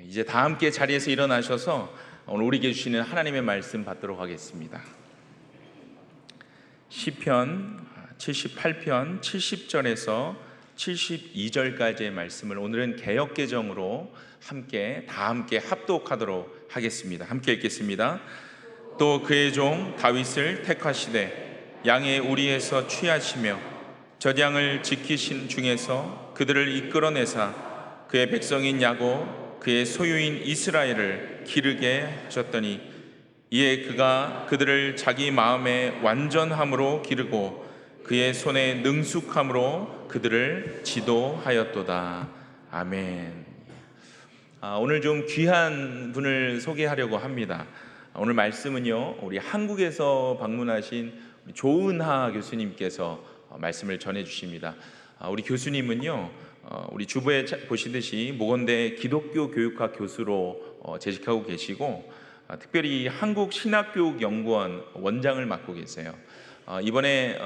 이제 다 함께 자리에서 일어나셔서 오늘 우리에게 주시는 하나님의 말씀 받도록 하겠습니다. 시편 78편 70절에서 72절까지의 말씀을 오늘은 개역개정으로 다 함께 합독하도록 하겠습니다. 함께 읽겠습니다. 또 그의 종 다윗을 택하시되 양의 우리에서 취하시며 젖양을 지키신 중에서 그들을 이끌어내사 그의 백성인 야곱 그의 소유인 이스라엘을 기르게 하셨더니 이에 그가 그들을 자기 마음의 완전함으로 기르고 그의 손의 능숙함으로 그들을 지도하였도다. 아멘. 오늘 좀 귀한 분을 소개하려고 합니다. 오늘 말씀은요, 우리 한국에서 방문하신 조은하 교수님께서 말씀을 전해 주십니다. 우리 교수님은요, 우리 주부에 보시듯이 모건대 기독교 교육학 교수로 재직하고 계시고 특별히 한국신학교육연구원 원장을 맡고 계세요. 이번에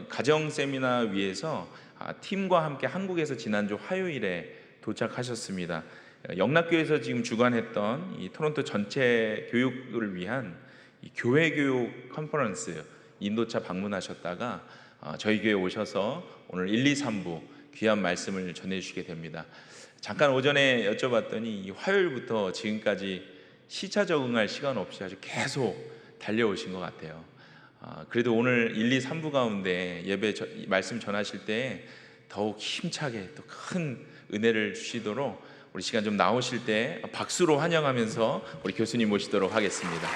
가정 세미나 위에서 팀과 함께 한국에서 지난주 화요일에 도착하셨습니다. 영락교에서 지금 주관했던 이 토론토 전체 교육을 위한 이 교회 교육 컨퍼런스 인도차 방문하셨다가 저희 교회에 오셔서 오늘 1, 2, 3부 귀한 말씀을 전해주시게 됩니다. 잠깐 오전에 여쭤봤더니 이 화요일부터 지금까지 시차 적응할 시간 없이 아주 계속 달려오신 것 같아요. 그래도 오늘 1, 2, 3부 가운데 예배 말씀 전하실 때 더욱 힘차게 또 큰 은혜를 주시도록 우리 시간 좀 나오실 때 박수로 환영하면서 우리 교수님 모시도록 하겠습니다.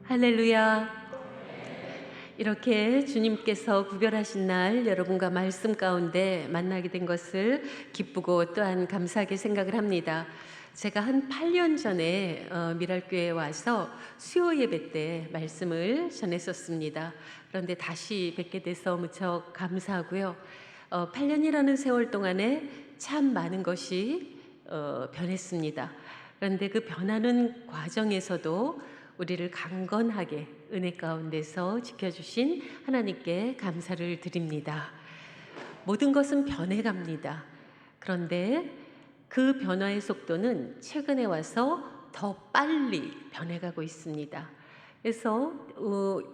할렐루야. 이렇게 주님께서 구별하신 날 여러분과 말씀 가운데 만나게 된 것을 기쁘고 또한 감사하게 생각을 합니다. 제가 한 8년 전에 미랄교회에 와서 수요 예배 때 말씀을 전했었습니다. 그런데 다시 뵙게 돼서 무척 감사하고요. 8년이라는 세월 동안에 참 많은 것이 변했습니다. 그런데 그 변하는 과정에서도 우리를 강건하게 은혜 가운데서 지켜주신 하나님께 감사를 드립니다. 모든 것은 변해갑니다. 그런데 그 변화의 속도는 최근에 와서 더 빨리 변해가고 있습니다. 그래서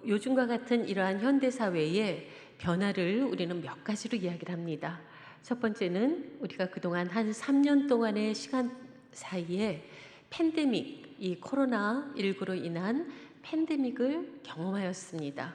요즘과 같은 이러한 현대사회의 변화를 우리는 몇 가지로 이야기를 합니다. 첫 번째는 우리가 그동안 한 3년 동안의 시간 사이에 팬데믹, 이 코로나19로 인한 팬데믹을 경험하였습니다.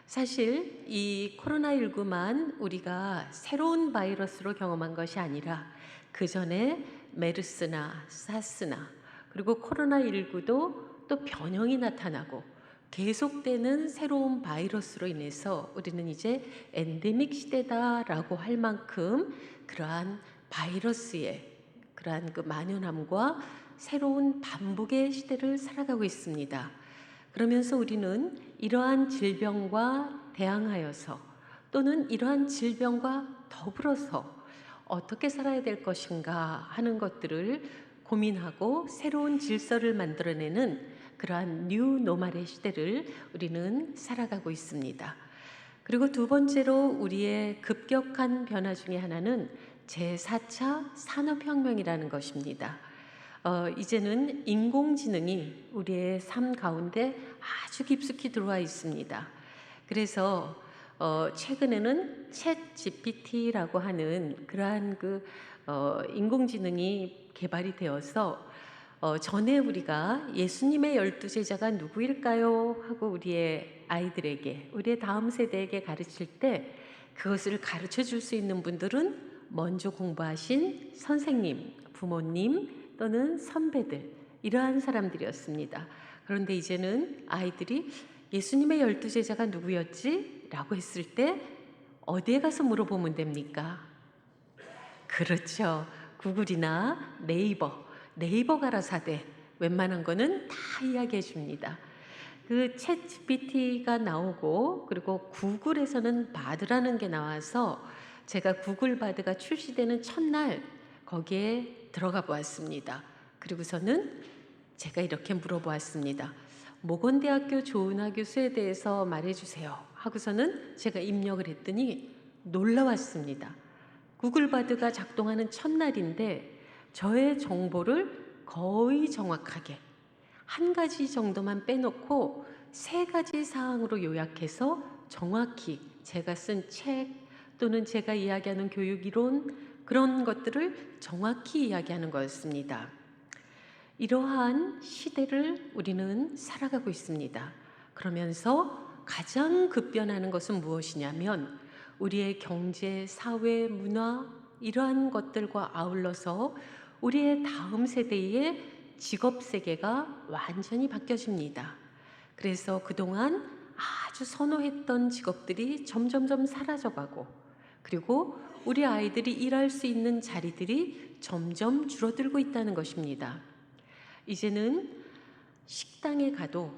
사실 이 코로나19만 우리가 새로운 바이러스로 경험한 것이 아니라 그 전에 메르스나 사스나 그리고 코로나19도 또 변형이 나타나고 계속되는 새로운 바이러스로 인해서 우리는 이제 엔데믹 시대다라고 할 만큼 그러한 바이러스의 그러한 그 만연함과 새로운 반복의 시대를 살아가고 있습니다. 그러면서 우리는 이러한 질병과 대항하여서 또는 이러한 질병과 더불어서 어떻게 살아야 될 것인가 하는 것들을 고민하고 새로운 질서를 만들어내는 그러한 뉴 노멀의 시대를 우리는 살아가고 있습니다. 그리고 두 번째로 우리의 급격한 변화 중에 하나는 제4차 산업혁명이라는 것입니다. 이제는 인공지능이 우리의 삶 가운데 아주 깊숙이 들어와 있습니다. 그래서 최근에는 챗 GPT라고 하는 그러한 인공지능이 개발이 되어서 전에 우리가 예수님의 12제자가 누구일까요? 하고 우리의 아이들에게, 우리의 다음 세대에게 가르칠 때 그것을 가르쳐 줄 수 있는 분들은 먼저 공부하신 선생님, 부모님 또는 선배들, 이러한 사람들이었습니다. 그런데 이제는 아이들이 예수님의 12제자가 누구였지? 라고 했을 때 어디에 가서 물어보면 됩니까? 그렇죠. 구글이나 네이버 가라사대 웬만한 거는 다 이야기해 줍니다. 그 챗 GPT가 나오고 그리고 구글에서는 바드라는 게 나와서 제가 구글 바드가 출시되는 첫날 거기에 들어가 보았습니다. 그리고서는 제가 이렇게 물어보았습니다. 모건대학교 조은하 교수에 대해서 말해주세요 하고서는 제가 입력을 했더니 놀라웠습니다. 구글바드가 작동하는 첫날인데 저의 정보를 거의 정확하게 한 가지 정도만 빼놓고 세 가지 사항으로 요약해서 정확히 제가 쓴 책 또는 제가 이야기하는 교육이론 그런 것들을 정확히 이야기하는 거였습니다. 이러한 시대를 우리는 살아가고 있습니다. 그러면서 가장 급변하는 것은 무엇이냐면 우리의 경제, 사회, 문화 이러한 것들과 아울러서 우리의 다음 세대의 직업 세계가 완전히 바뀌어집니다. 그래서 그동안 아주 선호했던 직업들이 점점점 사라져가고 그리고 우리 아이들이 일할 수 있는 자리들이 점점 줄어들고 있다는 것입니다. 이제는 식당에 가도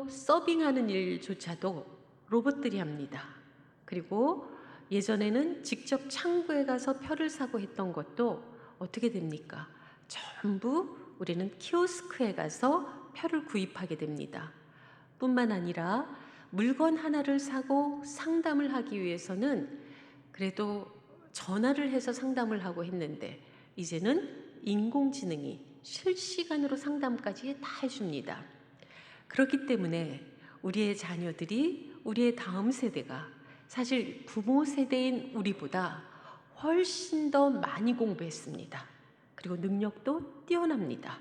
서빙하는 일조차도 로봇들이 합니다. 그리고 예전에는 직접 창구에 가서 표를 사고 했던 것도 어떻게 됩니까? 전부 우리는 키오스크에 가서 표를 구입하게 됩니다. 뿐만 아니라 물건 하나를 사고 상담을 하기 위해서는 그래도 전화를 해서 상담을 하고 했는데 이제는 인공지능이 실시간으로 상담까지 다 해줍니다. 그렇기 때문에 우리의 자녀들이 우리의 다음 세대가 사실 부모 세대인 우리보다 훨씬 더 많이 공부했습니다. 그리고 능력도 뛰어납니다.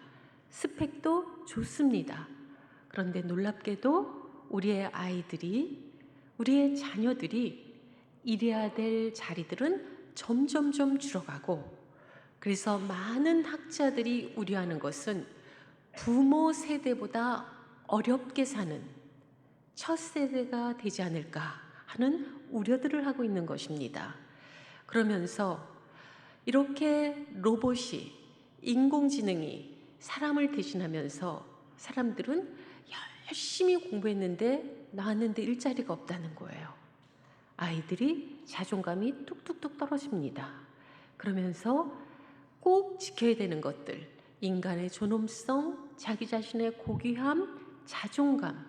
스펙도 좋습니다. 그런데 놀랍게도 우리의 아이들이, 우리의 자녀들이 일해야 될 자리들은 점점점 줄어가고 그래서 많은 학자들이 우려하는 것은 부모 세대보다 어렵게 사는 첫 세대가 되지 않을까 하는 우려들을 하고 있는 것입니다. 그러면서 이렇게 로봇이, 인공지능이 사람을 대신하면서 사람들은 열심히 공부했는데 나왔는데 일자리가 없다는 거예요. 아이들이 자존감이 뚝뚝뚝 떨어집니다. 그러면서 꼭 지켜야 되는 것들, 인간의 존엄성, 자기 자신의 고귀함, 자존감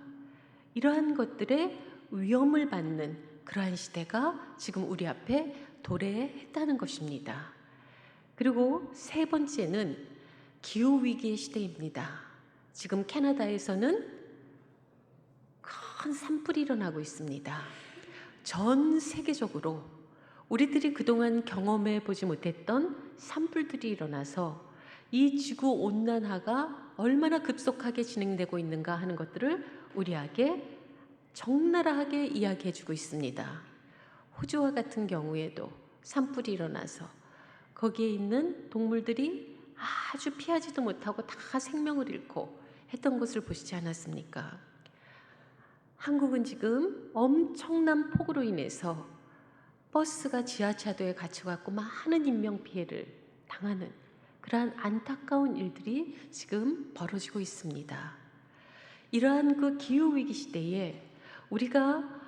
이러한 것들의 위험을 받는 그러한 시대가 지금 우리 앞에 도래했다는 것입니다. 그리고 세 번째는 기후위기의 시대입니다. 지금 캐나다에서는 큰 산불이 일어나고 있습니다. 전 세계적으로 우리들이 그동안 경험해 보지 못했던 산불들이 일어나서 이 지구 온난화가 얼마나 급속하게 진행되고 있는가 하는 것들을 우리에게 적나라하게 이야기해 주고 있습니다. 호주와 같은 경우에도 산불이 일어나서 거기에 있는 동물들이 아주 피하지도 못하고 다 생명을 잃고 했던 것을 보시지 않았습니까? 한국은 지금 엄청난 폭우로 인해서 버스가 지하차도에 갇혀갖고 많은 인명피해를 당하는 그러한 안타까운 일들이 지금 벌어지고 있습니다. 이러한 그 기후위기 시대에 우리가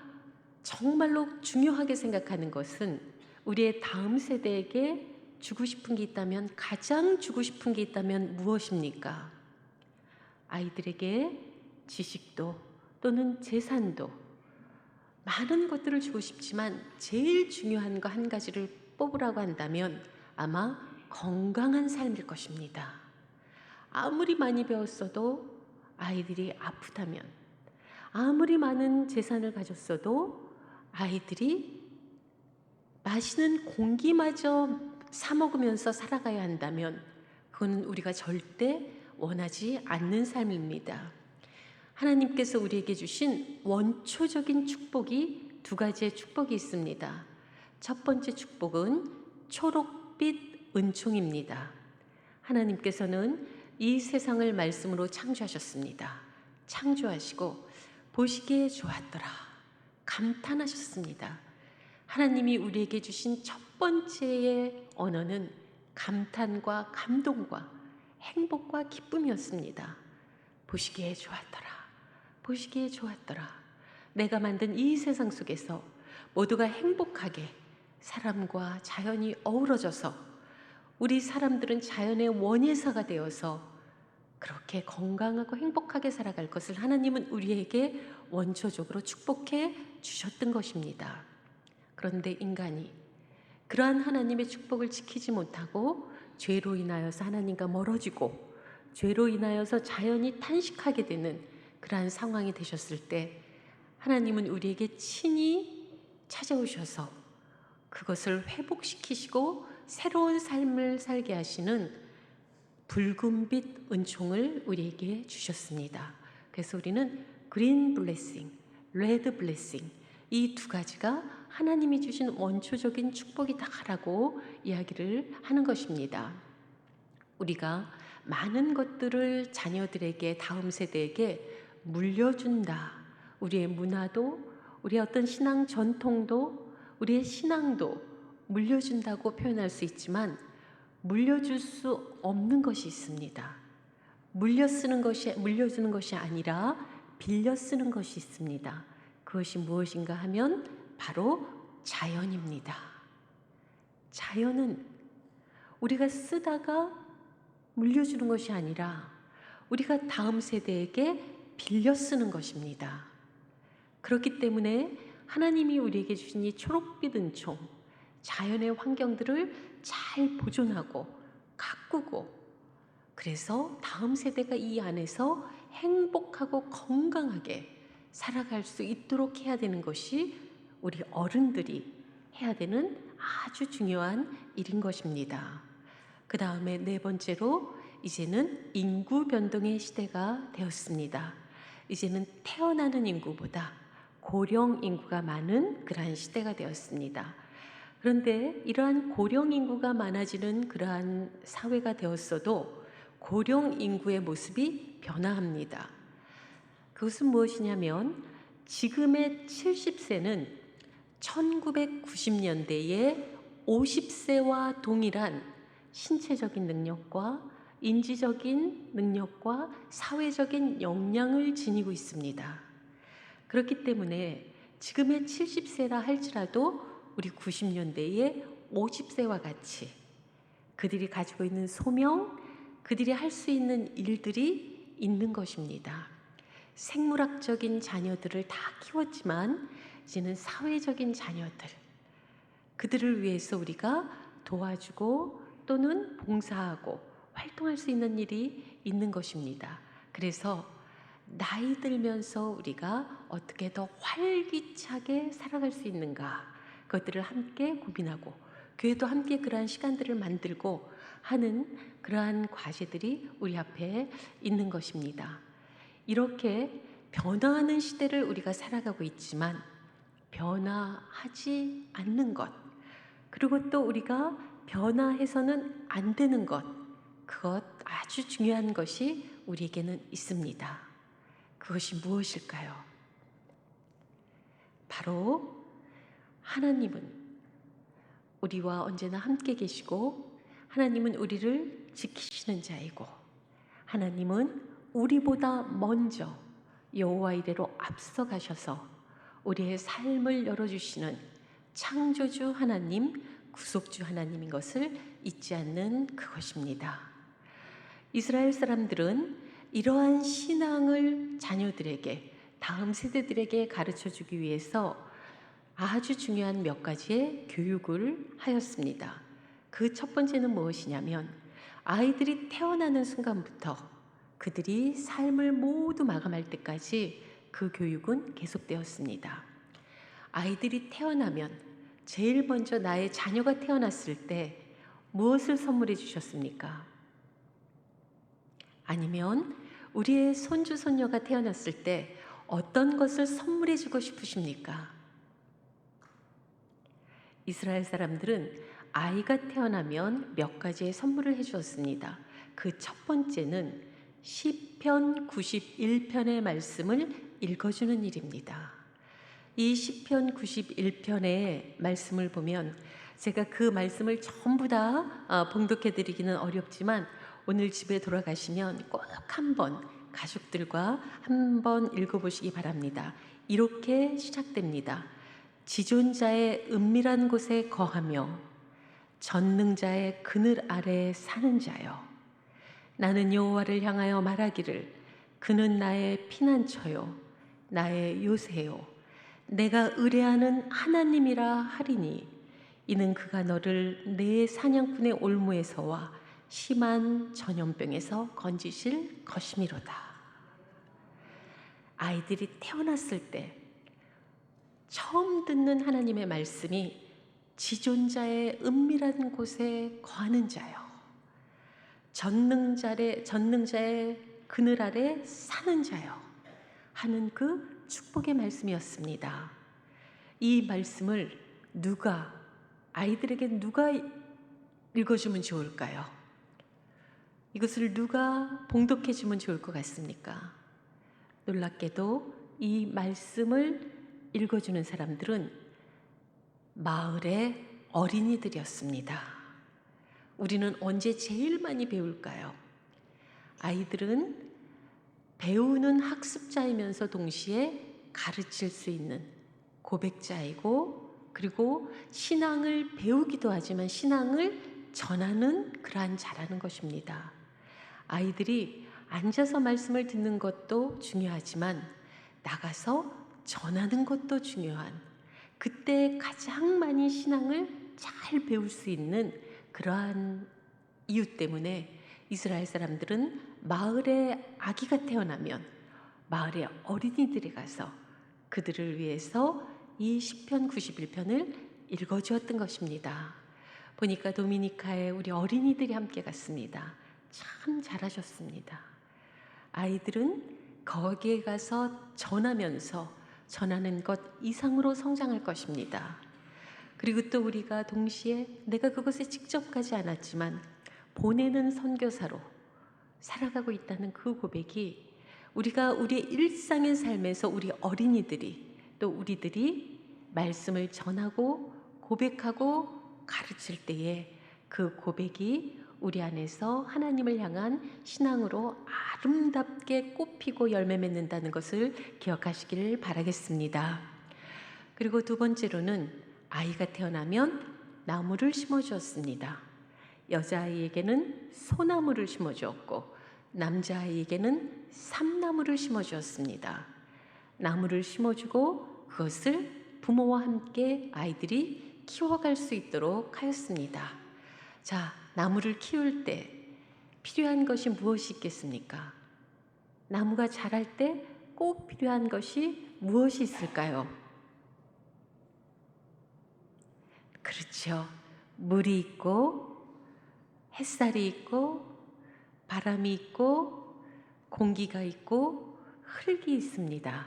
정말로 중요하게 생각하는 것은 우리의 다음 세대에게 주고 싶은 게 있다면, 가장 주고 싶은 게 있다면 무엇입니까? 아이들에게 지식도 또는 재산도 많은 것들을 주고 싶지만 제일 중요한 거 한 가지를 뽑으라고 한다면 아마 건강한 삶일 것입니다. 아무리 많이 배웠어도 아이들이 아프다면, 아무리 많은 재산을 가졌어도 아이들이 마시는 공기마저 사 먹으면서 살아가야 한다면 그건 우리가 절대 원하지 않는 삶입니다. 하나님께서 우리에게 주신 원초적인 축복이 두 가지의 축복이 있습니다. 첫 번째 축복은 초록빛 은총입니다. 하나님께서는 이 세상을 말씀으로 창조하셨습니다. 창조하시고 보시기에 좋았더라 감탄하셨습니다. 하나님이 우리에게 주신 첫 번째의 언어는 감탄과 감동과 행복과 기쁨이었습니다. 보시기에 좋았더라. 보시기에 좋았더라. 내가 만든 이 세상 속에서 모두가 행복하게 사람과 자연이 어우러져서 우리 사람들은 자연의 원예사가 되어서 그렇게 건강하고 행복하게 살아갈 것을 하나님은 우리에게 원초적으로 축복해 주셨던 것입니다. 그런데 인간이 그러한 하나님의 축복을 지키지 못하고 죄로 인하여서 하나님과 멀어지고 죄로 인하여서 자연이 탄식하게 되는 그러한 상황이 되셨을 때 하나님은 우리에게 친히 찾아오셔서 그것을 회복시키시고 새로운 삶을 살게 하시는 붉은빛 은총을 우리에게 주셨습니다. 그래서 우리는 그린 블레싱, 레드 블레싱 이 두 가지가 하나님이 주신 원초적인 축복이다라고 이야기를 하는 것입니다. 우리가 많은 것들을 자녀들에게 다음 세대에게 물려준다. 우리의 문화도 우리의 어떤 신앙 전통도 우리의 신앙도 물려준다고 표현할 수 있지만 물려줄 수 없는 것이 있습니다. 물려주는 것이 아니라 빌려 쓰는 것이 있습니다. 그것이 무엇인가 하면 바로 자연입니다. 자연은 우리가 쓰다가 물려주는 것이 아니라 우리가 다음 세대에게 빌려 쓰는 것입니다. 그렇기 때문에 하나님이 우리에게 주신 이 초록빛 은총, 자연의 환경들을 잘 보존하고 가꾸고 그래서 다음 세대가 이 안에서 행복하고 건강하게 살아갈 수 있도록 해야 되는 것이 우리 어른들이 해야 되는 아주 중요한 일인 것입니다. 그 다음에 네 번째로 이제는 인구 변동의 시대가 되었습니다. 이제는 태어나는 인구보다 고령 인구가 많은 그러한 시대가 되었습니다. 그런데 이러한 고령 인구가 많아지는 그러한 사회가 되었어도 고령 인구의 모습이 변화합니다. 그것은 무엇이냐면 지금의 70세는 1990년대에 50세와 동일한 신체적인 능력과 인지적인 능력과 사회적인 역량을 지니고 있습니다. 그렇기 때문에 지금의 70세라 할지라도 우리 90년대의 50세와 같이 그들이 가지고 있는 소명, 그들이 할 수 있는 일들이 있는 것입니다. 생물학적인 자녀들을 다 키웠지만 이제는 사회적인 자녀들, 그들을 위해서 우리가 도와주고 또는 봉사하고 활동할 수 있는 일이 있는 것입니다. 그래서 나이 들면서 우리가 어떻게 더 활기차게 살아갈 수 있는가, 그것들을 함께 고민하고 교회도 함께 그러한 시간들을 만들고 하는 그러한 과제들이 우리 앞에 있는 것입니다. 이렇게 변화하는 시대를 우리가 살아가고 있지만 변화하지 않는 것, 그리고 또 우리가 변화해서는 안 되는 것, 그것 아주 중요한 것이 우리에게는 있습니다. 그것이 무엇일까요? 바로 하나님은 우리와 언제나 함께 계시고 하나님은 우리를 지키시는 자이고 하나님은 우리보다 먼저 여호와 이레로 앞서 가셔서 우리의 삶을 열어주시는 창조주 하나님, 구속주 하나님인 것을 잊지 않는 그것입니다. 이스라엘 사람들은 이러한 신앙을 자녀들에게, 다음 세대들에게 가르쳐주기 위해서 아주 중요한 몇 가지의 교육을 하였습니다. 그 첫 번째는 무엇이냐면 아이들이 태어나는 순간부터 그들이 삶을 모두 마감할 때까지 그 교육은 계속되었습니다. 아이들이 태어나면 제일 먼저 나의 자녀가 태어났을 때 무엇을 선물해 주셨습니까? 아니면 우리의 손주, 손녀가 태어났을 때 어떤 것을 선물해 주고 싶으십니까? 이스라엘 사람들은 아이가 태어나면 몇 가지의 선물을 해주었습니다. 그 첫 번째는 시편 91편의 말씀을 읽어주는 일입니다. 이 시편 91편의 말씀을 보면 제가 그 말씀을 전부 다 봉독해 드리기는 어렵지만 오늘 집에 돌아가시면 꼭 한번 가족들과 한번 읽어보시기 바랍니다. 이렇게 시작됩니다. 지존자의 은밀한 곳에 거하며 전능자의 그늘 아래에 사는 자여, 나는 여호와를 향하여 말하기를 그는 나의 피난처요 나의 요새요 내가 의뢰하는 하나님이라 하리니 이는 그가 너를 내 사냥꾼의 올무에서와 심한 전염병에서 건지실 것이미로다. 아이들이 태어났을 때 처음 듣는 하나님의 말씀이 지존자의 은밀한 곳에 거하는 자요 전능자의 그늘 아래 사는 자요 하는 그 축복의 말씀이었습니다. 이 말씀을 아이들에게 누가 읽어주면 좋을까요? 이것을 누가 봉독해 주면 좋을 것 같습니까? 놀랍게도 이 말씀을 읽어주는 사람들은 마을의 어린이들이었습니다. 우리는 언제 제일 많이 배울까요? 아이들은 배우는 학습자이면서 동시에 가르칠 수 있는 고백자이고 그리고 신앙을 배우기도 하지만 신앙을 전하는 그러한 자라는 것입니다. 아이들이 앉아서 말씀을 듣는 것도 중요하지만 나가서 전하는 것도 중요한 그때 가장 많이 신앙을 잘 배울 수 있는 그러한 이유 때문에 이스라엘 사람들은 마을에 아기가 태어나면 마을의 어린이들이 가서 그들을 위해서 이 시편 91편을 읽어주었던 것입니다. 보니까 도미니카에 우리 어린이들이 함께 갔습니다. 참 잘하셨습니다. 아이들은 거기에 가서 전하면서 전하는 것 이상으로 성장할 것입니다. 그리고 또 우리가 동시에 내가 그곳에 직접 가지 않았지만 보내는 선교사로 살아가고 있다는 그 고백이 우리가 우리의 일상의 삶에서 우리 어린이들이 또 우리들이 말씀을 전하고 고백하고 가르칠 때에 그 고백이 우리 안에서 하나님을 향한 신앙으로 아름답게 꽃피고 열매 맺는다는 것을 기억하시기를 바라겠습니다. 그리고 두 번째로는 아이가 태어나면 나무를 심어주었습니다. 여자아이에게는 소나무를 심어주었고 남자아이에게는 삼나무를 심어주었습니다. 나무를 심어주고 그것을 부모와 함께 아이들이 키워갈 수 있도록 하였습니다. 자, 나무를 키울 때 필요한 것이 무엇이 있겠습니까? 나무가 자랄 때 꼭 필요한 것이 무엇이 있을까요? 그렇죠. 물이 있고 햇살이 있고 바람이 있고 공기가 있고 흙이 있습니다.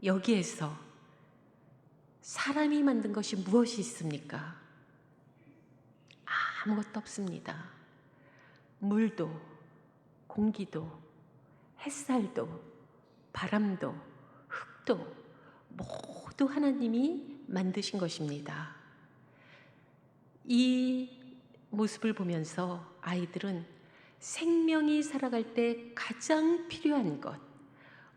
여기에서 사람이 만든 것이 무엇이 있습니까? 아무것도 없습니다. 물도 공기도 햇살도 바람도 흙도 모두 하나님이 만드신 것입니다. 이 모습을 보면서 아이들은 생명이 살아갈 때 가장 필요한 것,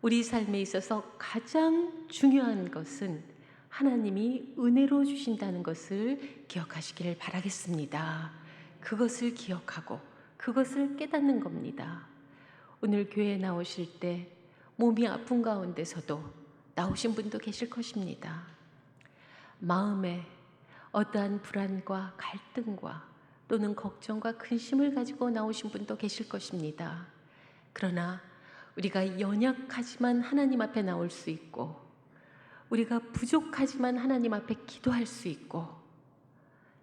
우리 삶에 있어서 가장 중요한 것은 하나님이 은혜로 주신다는 것을 기억하시기를 바라겠습니다. 그것을 기억하고 그것을 깨닫는 겁니다. 오늘 교회에 나오실 때 몸이 아픈 가운데서도 나오신 분도 계실 것입니다. 마음에 어떠한 불안과 갈등과 또는 걱정과 근심을 가지고 나오신 분도 계실 것입니다. 그러나 우리가 연약하지만 하나님 앞에 나올 수 있고 우리가 부족하지만 하나님 앞에 기도할 수 있고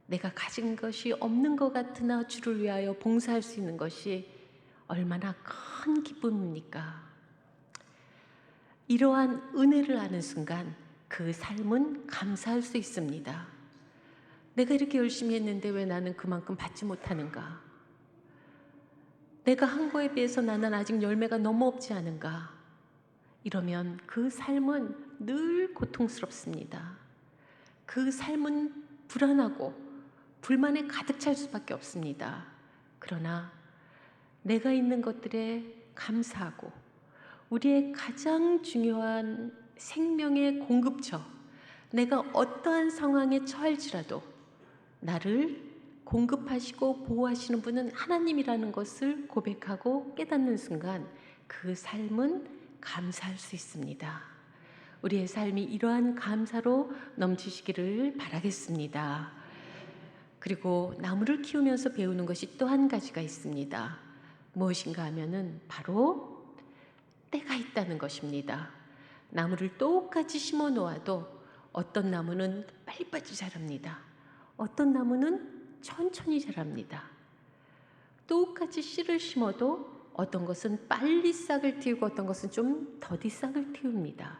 내가 가진 것이 없는 것 같으나 주를 위하여 봉사할 수 있는 것이 얼마나 큰 기쁨입니까? 이러한 은혜를 아는 순간 그 삶은 감사할 수 있습니다. 내가 이렇게 열심히 했는데 왜 나는 그만큼 받지 못하는가? 내가 한 거에 비해서 나는 아직 열매가 너무 없지 않은가? 이러면 그 삶은 늘 고통스럽습니다. 그 삶은 불안하고 불만에 가득 찰 수밖에 없습니다. 그러나 내가 있는 것들에 감사하고 우리의 가장 중요한 생명의 공급처, 내가 어떠한 상황에 처할지라도 나를 공급하시고 보호하시는 분은 하나님이라는 것을 고백하고 깨닫는 순간 그 삶은 감사할 수 있습니다. 우리의 삶이 이러한 감사로 넘치시기를 바라겠습니다. 그리고 나무를 키우면서 배우는 것이 또 한 가지가 있습니다. 무엇인가 하면은 바로 때가 있다는 것입니다. 나무를 똑같이 심어 놓아도 어떤 나무는 빨리빨리 자랍니다. 어떤 나무는 천천히 자랍니다. 똑같이 씨를 심어도 어떤 것은 빨리 싹을 틔우고 어떤 것은 좀 더디 싹을 틔웁니다.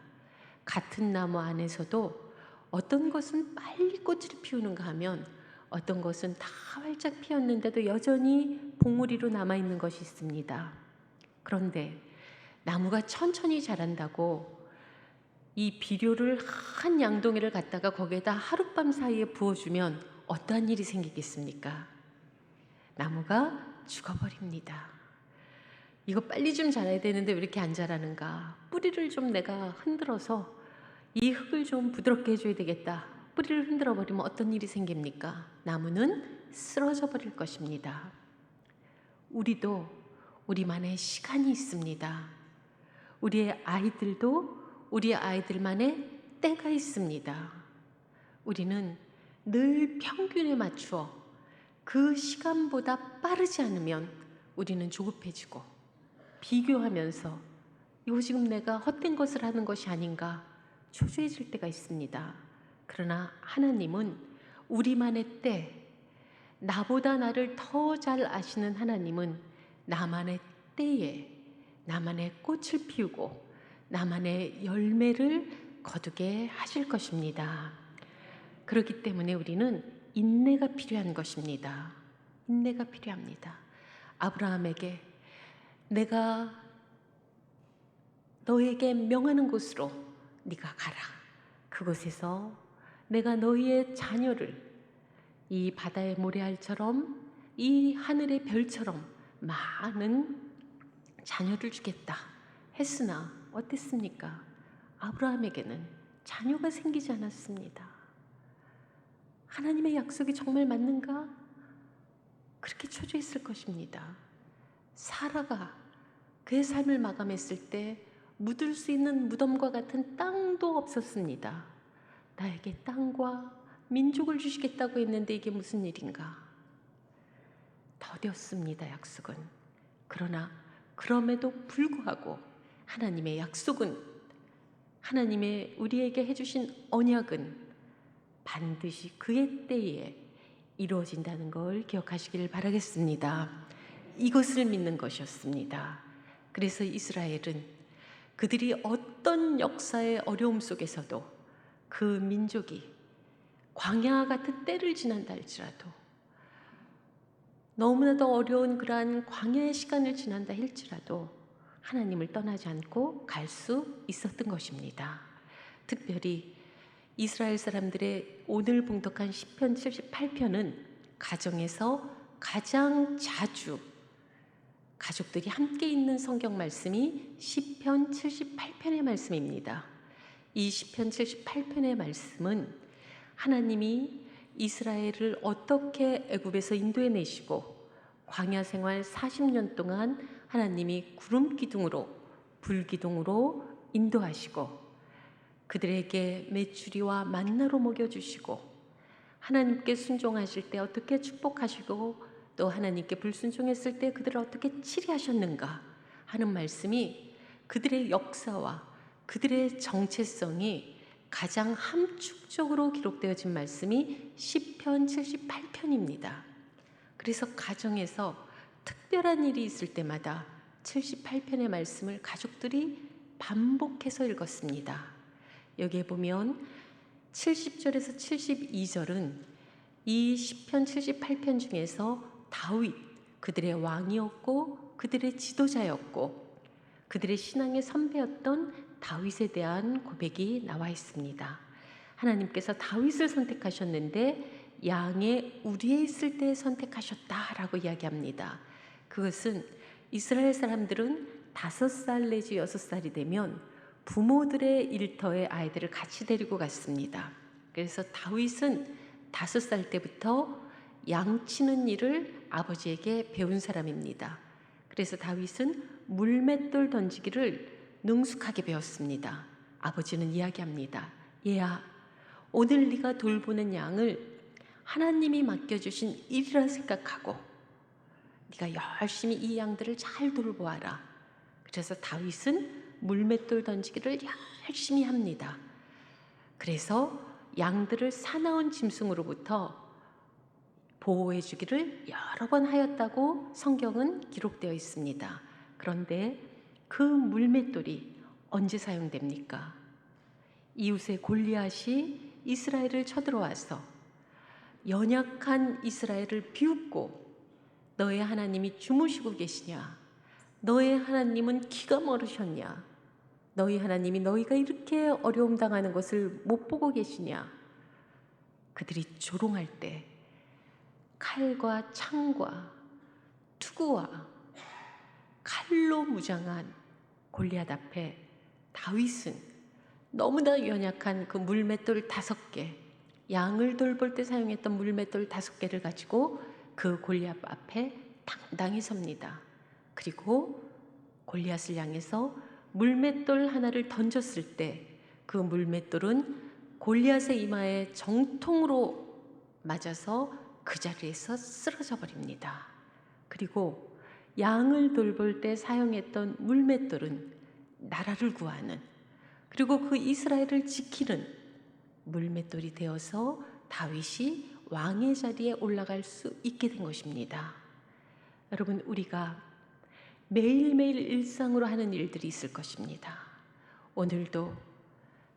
같은 나무 안에서도 어떤 것은 빨리 꽃을 피우는가 하면 어떤 것은 다 활짝 피었는데도 여전히 봉우리로 남아있는 것이 있습니다. 그런데 나무가 천천히 자란다고 이 비료를 한 양동이를 갖다가 거기에다 하룻밤 사이에 부어주면 어떠한 일이 생기겠습니까? 나무가 죽어버립니다. 이거 빨리 좀 자라야 되는데 왜 이렇게 안 자라는가? 뿌리를 좀 내가 흔들어서 이 흙을 좀 부드럽게 해줘야 되겠다. 뿌리를 흔들어 버리면 어떤 일이 생깁니까? 나무는 쓰러져 버릴 것입니다. 우리도 우리만의 시간이 있습니다. 우리의 아이들도 우리의 아이들만의 때가 있습니다. 우리는 늘 평균에 맞추어 그 시간보다 빠르지 않으면 우리는 조급해지고 비교하면서 이거 지금 내가 헛된 것을 하는 것이 아닌가 초조해질 때가 있습니다. 그러나 하나님은 우리만의 때, 나보다 나를 더 잘 아시는 하나님은 나만의 때에 나만의 꽃을 피우고 나만의 열매를 거두게 하실 것입니다. 그렇기 때문에 우리는 인내가 필요한 것입니다. 인내가 필요합니다. 아브라함에게 내가 너에게 명하는 곳으로 네가 가라. 그곳에서 내가 너희의 자녀를 이 바다의 모래알처럼 이 하늘의 별처럼 많은 자녀를 주겠다 했으나 어땠습니까? 아브라함에게는 자녀가 생기지 않았습니다. 하나님의 약속이 정말 맞는가? 그렇게 초조했을 것입니다. 사라가 그의 삶을 마감했을 때 묻을 수 있는 무덤과 같은 땅도 없었습니다. 나에게 땅과 민족을 주시겠다고 했는데 이게 무슨 일인가? 더뎠습니다, 약속은. 그러나 그럼에도 불구하고 하나님의 약속은, 하나님의 우리에게 해주신 언약은 반드시 그의 때에 이루어진다는 걸 기억하시길 바라겠습니다. 이것을 믿는 것이었습니다. 그래서 이스라엘은 그들이 어떤 역사의 어려움 속에서도 그 민족이 광야 같은 때를 지난다 할지라도, 너무나도 어려운 그러한 광야의 시간을 지난다 할지라도 하나님을 떠나지 않고 갈 수 있었던 것입니다. 특별히 이스라엘 사람들의 오늘 봉독한 시편 78편은 가정에서 가장 자주 가족들이 함께 있는 성경 말씀이 시편 78편의 말씀입니다. 이 시편 78편의 말씀은 하나님이 이스라엘을 어떻게 애굽에서 인도해 내시고 광야 생활 40년 동안 하나님이 구름 기둥으로 불 기둥으로 인도하시고 그들에게 메추리와 만나로 먹여주시고 하나님께 순종하실 때 어떻게 축복하시고 또 하나님께 불순종했을 때 그들을 어떻게 치리하셨는가 하는 말씀이 그들의 역사와 그들의 정체성이 가장 함축적으로 기록되어진 말씀이 시편 78편입니다. 그래서 가정에서 특별한 일이 있을 때마다 78편의 말씀을 가족들이 반복해서 읽었습니다. 여기에 보면 70절에서 72절은 이 시편 78편 중에서 다윗, 그들의 왕이었고 그들의 지도자였고 그들의 신앙의 선배였던 다윗에 대한 고백이 나와 있습니다. 하나님께서 다윗을 선택하셨는데 양의 우리에 있을 때 선택하셨다라고 이야기합니다. 그것은 이스라엘 사람들은 5살 내지 6살이 되면 부모들의 일터에 아이들을 같이 데리고 갔습니다. 그래서 다윗은 5살 때부터 양치는 일을 아버지에게 배운 사람입니다. 그래서 다윗은 물맷돌 던지기를 능숙하게 배웠습니다. 아버지는 이야기합니다. 얘야, 오늘 네가 돌보는 양을 하나님이 맡겨주신 일이라 생각하고 네가 열심히 이 양들을 잘 돌보아라. 그래서 다윗은 물맷돌 던지기를 열심히 합니다. 그래서 양들을 사나운 짐승으로부터 보호해 주기를 여러 번 하였다고 성경은 기록되어 있습니다. 그런데 그 물맷돌이 언제 사용됩니까? 이웃의 골리앗이 이스라엘을 쳐들어와서 연약한 이스라엘을 비웃고 너의 하나님이 주무시고 계시냐? 너의 하나님은 기가 멀으셨냐? 너희 하나님이 너희가 이렇게 어려움 당하는 것을 못 보고 계시냐? 그들이 조롱할 때 칼과 창과 투구와 칼로 무장한 골리앗 앞에 다윗은 너무나 연약한 그 물맷돌 5개, 양을 돌볼 때 사용했던 물맷돌 5개를 가지고 그 골리앗 앞에 당당히 섭니다. 그리고 골리앗을 향해서 물맷돌 하나를 던졌을 때 그 물맷돌은 골리앗의 이마에 정통으로 맞아서 그 자리에서 쓰러져 버립니다. 그리고 양을 돌볼 때 사용했던 물맷돌은 나라를 구하는, 그리고 그 이스라엘을 지키는 물맷돌이 되어서 다윗이 왕의 자리에 올라갈 수 있게 된 것입니다. 여러분, 우리가 매일매일 일상으로 하는 일들이 있을 것입니다. 오늘도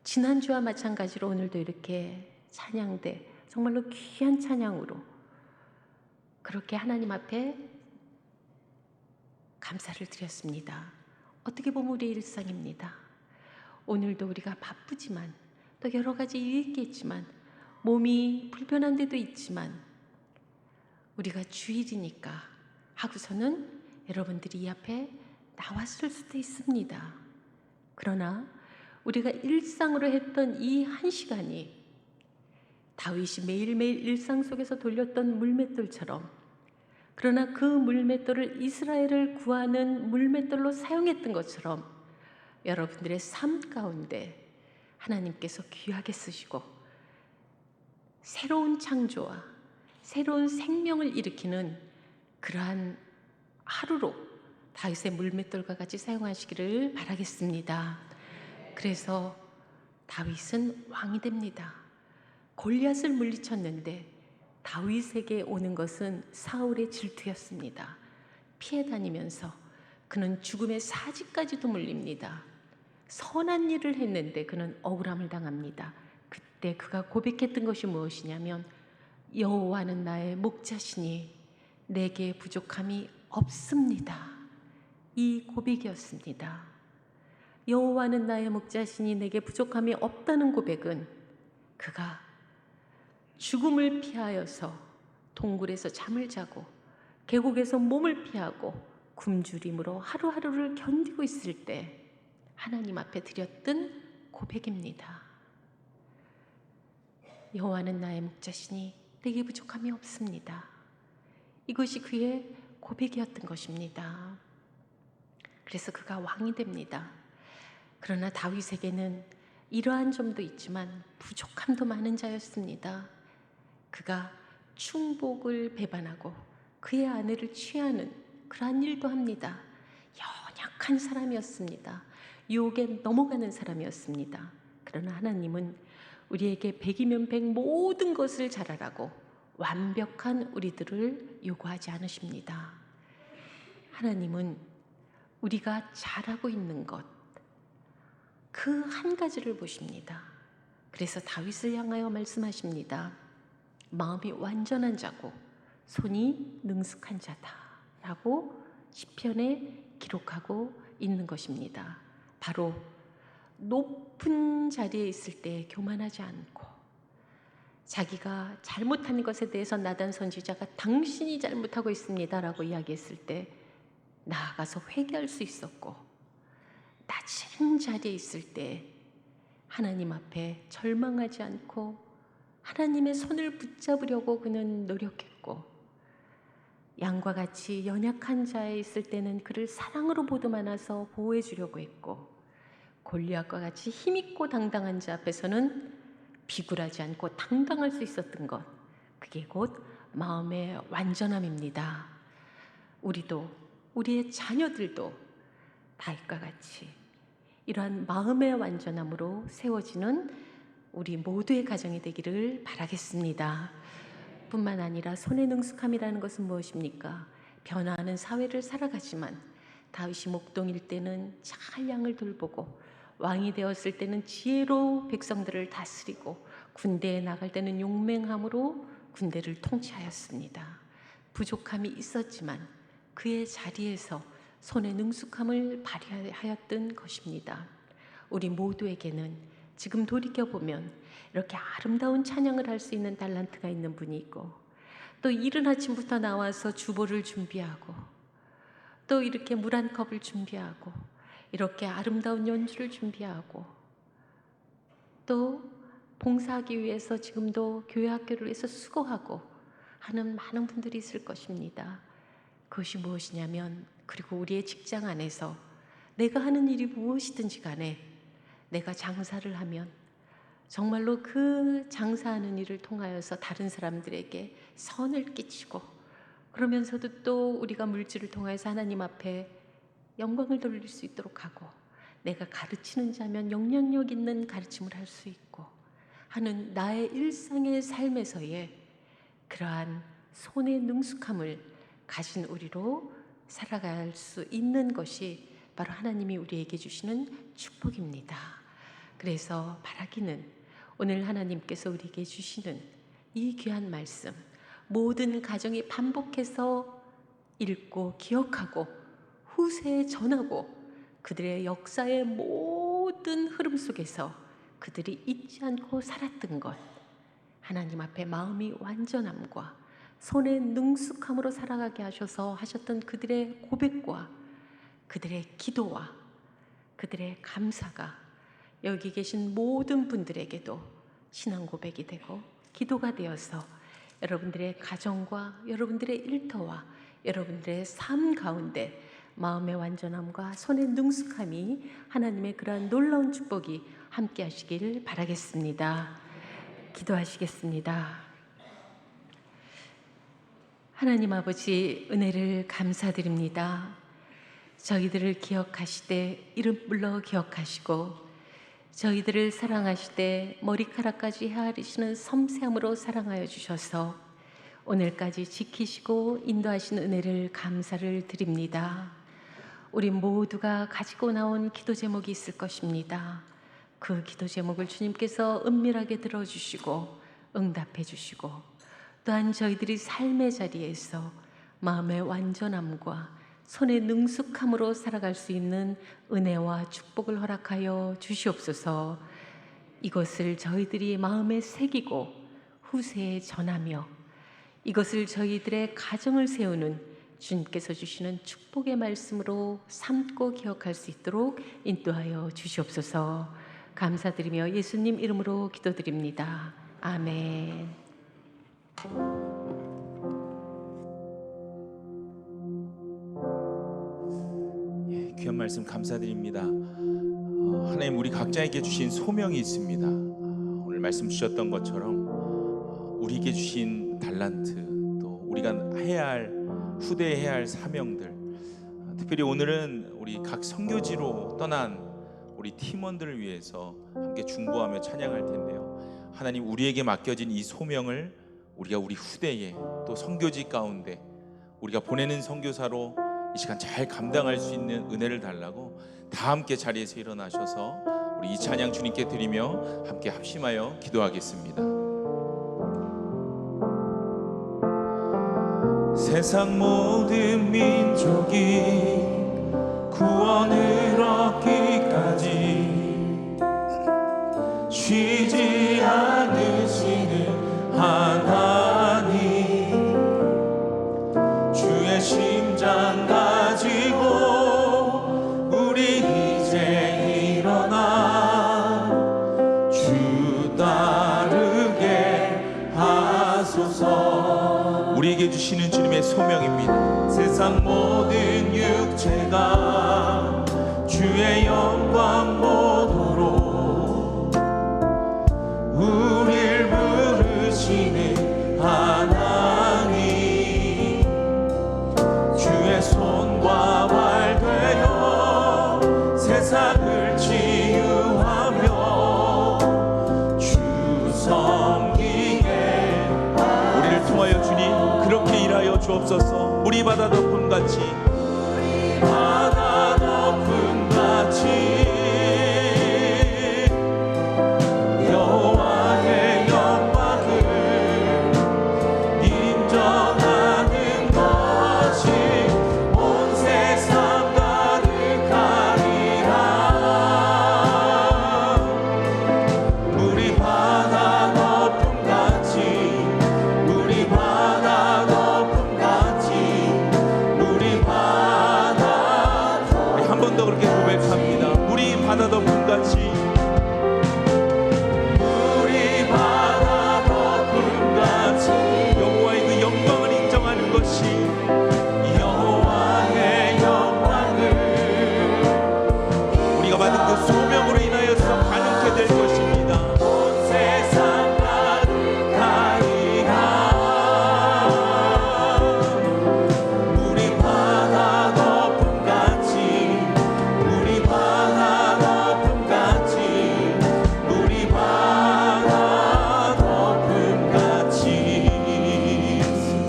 지난주와 마찬가지로 오늘도 이렇게 찬양대, 정말로 귀한 찬양으로 그렇게 하나님 앞에 감사를 드렸습니다. 어떻게 보면 우리의 일상입니다. 오늘도 우리가 바쁘지만 또 여러 가지 일이 있겠지만 몸이 불편한 데도 있지만 우리가 주일이니까 하고서는 여러분들이 이 앞에 나왔을 수도 있습니다. 그러나 우리가 일상으로 했던 이 1시간이 다윗이 매일매일 일상 속에서 돌렸던 물맷돌처럼, 그러나 그 물맷돌을 이스라엘을 구하는 물맷돌로 사용했던 것처럼 여러분들의 삶 가운데 하나님께서 귀하게 쓰시고 새로운 창조와 새로운 생명을 일으키는 그러한 하루로 다윗의 물맷돌과 같이 사용하시기를 바라겠습니다. 그래서 다윗은 왕이 됩니다. 골리앗을 물리쳤는데 다윗에게 오는 것은 사울의 질투였습니다. 피해 다니면서 그는 죽음의 사지까지도 물립니다. 선한 일을 했는데 그는 억울함을 당합니다. 그때 그가 고백했던 것이 무엇이냐면 여호와는 나의 목자시니 내게 부족함이 없습니다. 이 고백이었습니다. 여호와는 나의 목자시니 내게 부족함이 없다는 고백은 그가 죽음을 피하여서 동굴에서 잠을 자고 계곡에서 몸을 피하고 굶주림으로 하루하루를 견디고 있을 때 하나님 앞에 드렸던 고백입니다. 여호와는 나의 목자시니 내게 부족함이 없습니다. 이것이 그의 고백이었던 것입니다. 그래서 그가 왕이 됩니다. 그러나 다윗에게는 이러한 점도 있지만 부족함도 많은 자였습니다. 그가 충복을 배반하고 그의 아내를 취하는 그러한 일도 합니다. 연약한 사람이었습니다. 유혹에 넘어가는 사람이었습니다. 그러나 하나님은 우리에게 100이면 100 모든 것을 잘하라고 완벽한 우리들을 요구하지 않으십니다. 하나님은 우리가 잘하고 있는 것, 그 한 가지를 보십니다. 그래서 다윗을 향하여 말씀하십니다. 마음이 완전한 자고 손이 능숙한 자다 라고 시편에 기록하고 있는 것입니다. 바로 높은 자리에 있을 때 교만하지 않고 자기가 잘못한 것에 대해서 나단 선지자가 당신이 잘못하고 있습니다 라고 이야기했을 때 나아가서 회개할 수 있었고, 낮은 자리에 있을 때 하나님 앞에 절망하지 않고 하나님의 손을 붙잡으려고 그는 노력했고, 양과 같이 연약한 자에 있을 때는 그를 사랑으로 보듬 안아서 보호해 주려고 했고, 골리앗과 같이 힘있고 당당한 자 앞에서는 비굴하지 않고 당당할 수 있었던 것, 그게 곧 마음의 완전함입니다. 우리도, 우리의 자녀들도 다윗과 같이 이러한 마음의 완전함으로 세워지는 우리 모두의 가정이 되기를 바라겠습니다. 뿐만 아니라 손의 능숙함이라는 것은 무엇입니까? 변화하는 사회를 살아가지만 다윗이 목동일 때는 잘 양을 돌보고, 왕이 되었을 때는 지혜로 백성들을 다스리고, 군대에 나갈 때는 용맹함으로 군대를 통치하였습니다. 부족함이 있었지만 그의 자리에서 손의 능숙함을 발휘하였던 것입니다. 우리 모두에게는 지금 돌이켜보면 이렇게 아름다운 찬양을 할 수 있는 달란트가 있는 분이 있고, 또 이른 아침부터 나와서 주보를 준비하고, 또 이렇게 물 한 컵을 준비하고, 이렇게 아름다운 연주를 준비하고, 또 봉사하기 위해서 지금도 교회 학교를 위해서 수고하고 하는 많은 분들이 있을 것입니다. 그것이 무엇이냐면, 그리고 우리의 직장 안에서 내가 하는 일이 무엇이든지 간에 내가 장사를 하면 정말로 그 장사하는 일을 통하여서 다른 사람들에게 선을 끼치고, 그러면서도 또 우리가 물질을 통해서 하나님 앞에 영광을 돌릴 수 있도록 하고, 내가 가르치는 자면 영향력 있는 가르침을 할 수 있고 하는 나의 일상의 삶에서의 그러한 손의 능숙함을 가진 우리로 살아갈 수 있는 것이 바로 하나님이 우리에게 주시는 축복입니다. 그래서 바라기는 오늘 하나님께서 우리에게 주시는 이 귀한 말씀, 모든 가정이 반복해서 읽고 기억하고 후세에 전하고, 그들의 역사의 모든 흐름 속에서 그들이 잊지 않고 살았던 것, 하나님 앞에 마음이 완전함과 손의 능숙함으로 살아가게 하셔서 하셨던 그들의 고백과 그들의 기도와 그들의 감사가 여기 계신 모든 분들에게도 신앙 고백이 되고 기도가 되어서 여러분들의 가정과 여러분들의 일터와 여러분들의 삶 가운데 마음의 완전함과 손의 능숙함이 하나님의 그러한 놀라운 축복이 함께 하시길 바라겠습니다. 기도하시겠습니다. 하나님 아버지, 은혜를 감사드립니다. 저희들을 기억하시되 이름 불러 기억하시고, 저희들을 사랑하시되 머리카락까지 헤아리시는 섬세함으로 사랑하여 주셔서 오늘까지 지키시고 인도하신 은혜를 감사를 드립니다. 우리 모두가 가지고 나온 기도 제목이 있을 것입니다. 그 기도 제목을 주님께서 은밀하게 들어주시고 응답해 주시고, 또한 저희들이 삶의 자리에서 마음의 완전함과 손의 능숙함으로 살아갈 수 있는 은혜와 축복을 허락하여 주시옵소서. 이것을 저희들이 마음에 새기고 후세에 전하며, 이것을 저희들의 가정을 세우는 주님께서 주시는 축복의 말씀으로 삼고 기억할 수 있도록 인도하여 주시옵소서. 감사드리며 예수님 이름으로 기도드립니다. 아멘. 귀한 말씀 감사드립니다. 하나님, 우리 각자에게 주신 소명이 있습니다. 오늘 말씀 주셨던 것처럼 우리에게 주신 달란트, 또 우리가 해야 할, 후대에 해야 할 사명들, 특별히 오늘은 우리 각 선교지로 떠난 우리 팀원들을 위해서 함께 중보하며 찬양할 텐데요. 하나님, 우리에게 맡겨진 이 소명을 우리가 우리 후대에, 또 선교지 가운데 우리가 보내는 선교사로 이 시간 잘 감당할 수 있는 은혜를 달라고 다 함께 자리에서 일어나셔서 우리 이 찬양 주님께 드리며 함께 합심하여 기도하겠습니다. 세상 모든 민족이 구원을 얻기까지 쉬지 않으시는 하나님, 주의 심장 가지고 우리 이제 일어나 주 따르게 주옵소서. 우리에게 주시는 주님의 소명입니다. 세상 모든 육체가 주의 영광 보도록 우릴 부르시는 하나님, 주의 손과 발 되어 세상을 치유하며 주 섬기게. 우리를 통하여 주님 그렇게 일하여 주옵소서. 우리 바다 덮음같이 바다 덮음같이 여호와의 영광을 인정하는 것이 온 세상 가득하리라. 우리 바다 덮음같이, 우리 바다 덮음같이, 우리 바다 우리 한 번 더 그렇게 고백합니다. 우리 바다 덮음같이 우리 바다 덮음같이 여호와의 그 영광을 인정하는 것이 여호와의 영광을 우리가 받은 그 소명으로 인하여서 가능케 될 것입니다. 온 세상 가득하리라. 우리 바다 덮음같이, 우리 바다 덮음같이, 우리 바다 덮음같이.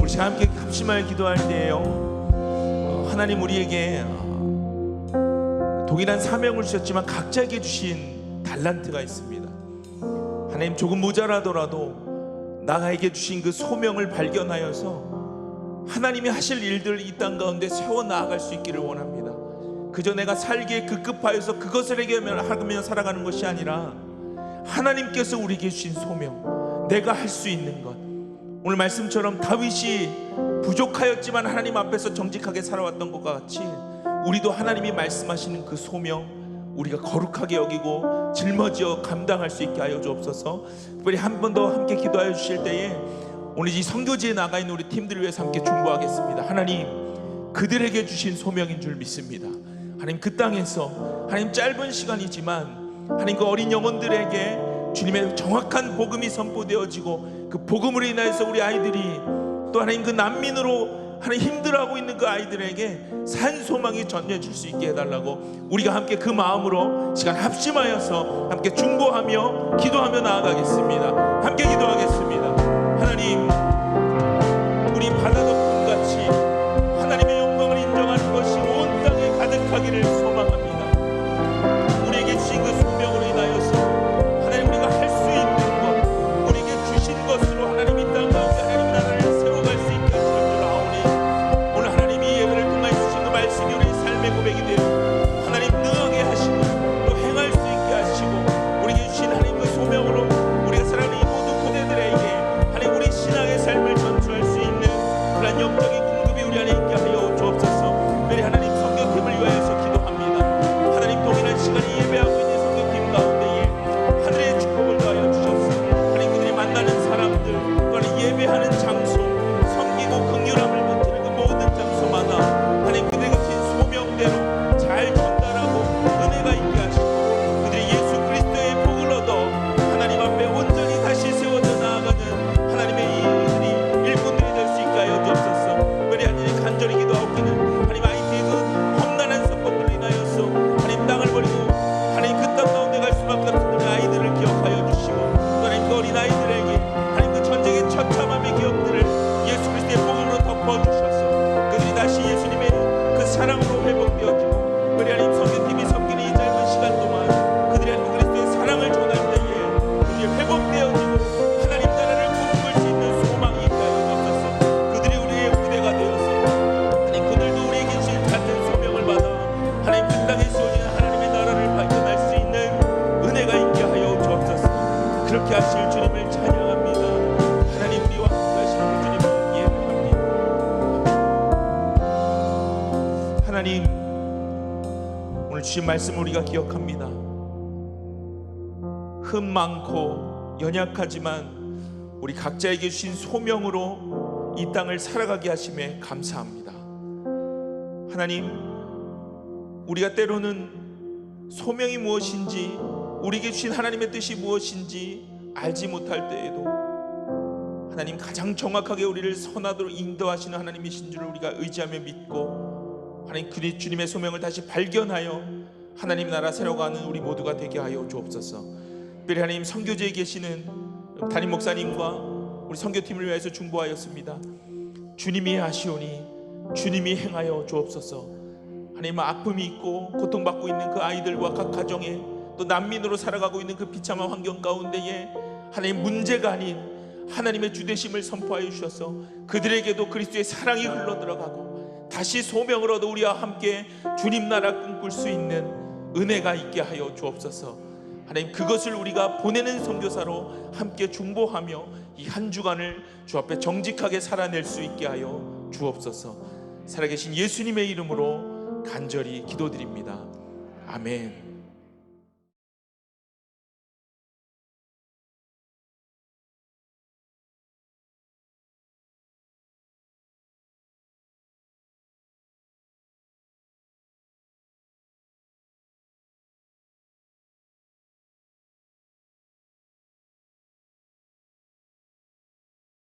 우리 자 함께 합심하여 기도할 때에요, 하나님 우리에게 동일한 사명을 주셨지만 각자에게 주신 달란트가 있습니다. 하나님 조금 모자라더라도 나에게 주신 그 소명을 발견하여서 하나님이 하실 일들 이 땅 가운데 세워 나아갈 수 있기를 원합니다. 그저 내가 살기에 급급하여서 그것을 해결하며 살아가는 것이 아니라 하나님께서 우리에게 주신 소명, 내가 할 수 있는 것. 오늘 말씀처럼 다윗이 부족하였지만 하나님 앞에서 정직하게 살아왔던 것과 같이 우리도 하나님이 말씀하시는 그 소명 우리가 거룩하게 여기고 짊어지어 감당할 수 있게 하여 주옵소서. 특별히 한 번 더 함께 기도하여 주실 때에 오늘 이 선교지에 나가 있는 우리 팀들을 위해서 함께 중보하겠습니다. 하나님, 그들에게 주신 소명인 줄 믿습니다. 하나님, 그 땅에서 하나님 짧은 시간이지만 하나님 그 어린 영혼들에게 주님의 정확한 복음이 선포되어지고 그 복음으로 인하여서 우리 아이들이 또 하나님 그 난민으로 하나님 힘들어하고 있는 그 아이들에게 산 소망이 전해질 수 있게 해달라고 우리가 함께 그 마음으로 시간 합심하여서 함께 중보하며 기도하며 나아가겠습니다. 함께 기도하겠습니다. 하나님, 우리 바다 덮음같이 하나님의 영광을 인정하는 것이 온 땅에 가득하기를 소망합니다. 우리에게 주신 그 소명으로 인하여서 하나님 우리가 할 수 있는 것, 우리에게 주신 것으로 하나님 이 땅 가운데 하나님 나라를 세워갈 수 있게 하시는 줄 아오니 오늘 하나님이 예배를 통해 주신 그 말씀이 우리 삶의 고백이 되어 하나님 능하게 하시고 또 행할 수 있게 하시고 우리에게 주신 하나님 그 소명으로 우리가 사랑하는 이 모든 그대들에게 하나님 우리 신앙의 삶을 전수할 수 있는 그런 영적인 공급이 우리 안에 있게 하여 주옵소서. 특별히 하나님 성교팀을 위하여서 기도합니다. 하나님 동일한 시간에 예배하고 있는 성교팀 가운데에 하늘의 축복을 더하여 주셨소. 하나님 그들이 만나는 사람들 또한 예배하는 장소, 섬기고 긍휼함을 베푸는 그 모든 장소마다 하나님 그들에게 주신 소명대로 잘 전달하고 은혜가 있게 하시고 그들이 예수 그리스도의 복을 얻어 하나님 앞에 온전히 다시 세워져 나아가는 하나님의 이들이 일꾼들이 될 수 있게 하여 주옵소서. 특별히 하나님 간절히 기도하옵기는 하나님 아이들의 그 험난한 선법으로 인하여서 하나님 땅을 버리고 하나님 그 땅 가운데 갈 수밖에 없는 우리 아이들을 기억하여 주시고 또 하나님 그 어린 아이들에게 하나님 그 전쟁의 처참함의 기억들을 예수 그리스도의 복음으로 덮어주셔서 그들이 다시 예수님의 그 사랑으로 회복되어지고 우리 하나님 성교팀이 섬기는 이 짧은 시간 동안 그들이 하나님 그리스도의 사랑을 전할 때에 그들이 회복되어지고 하나님 나라를 꿈꿀 수 있는 소망이 있게 하여 주옵소서. 그들이 우리의 후대가 되어서 하나님 그들도 우리에게 주신 같은 소명을 받아 하나님 그 땅에 세워지는 하나님의 나라를 발견할 수 있는 은혜가 있게 하여 주옵소서. 그렇게 하실 주님을 찬양합니다. 하나님 우리와 함께 하시는 주님을 예배합니다. 하나님, 오늘 주신 말씀 우리가 기억합니다. 흠 많고 연약하지만 우리 각자에게 주신 소명으로 이 땅을 살아가게 하심에 감사합니다. 하나님, 우리가 때로는 소명이 무엇인지, 우리에게 주신 하나님의 뜻이 무엇인지 알지 못할 때에도 하나님 가장 정확하게 우리를 선하도록 인도하시는 하나님이신 줄을 우리가 의지하며 믿고, 하나님 그 주님의 소명을 다시 발견하여 하나님 나라 세워가는 우리 모두가 되게 하여 주옵소서. 특별히 하나님 선교제에 계시는 담임 목사님과 우리 선교팀을 위해서 중보하였습니다. 주님이 하시오니 주님이 행하여 주옵소서. 하나님, 아픔이 있고 고통받고 있는 그 아이들과 각 가정에, 또 난민으로 살아가고 있는 그 비참한 환경 가운데에 하나님 문제가 아닌 하나님의 주되심을 선포하여 주셔서 그들에게도 그리스도의 사랑이 흘러들어가고 다시 소명을 얻어 우리와 함께 주님 나라 꿈꿀 수 있는 은혜가 있게 하여 주옵소서. 하나님, 그것을 우리가 보내는 선교사로 함께 중보하며 이 한 주간을 주 앞에 정직하게 살아낼 수 있게 하여 주옵소서. 살아계신 예수님의 이름으로 간절히 기도드립니다. 아멘.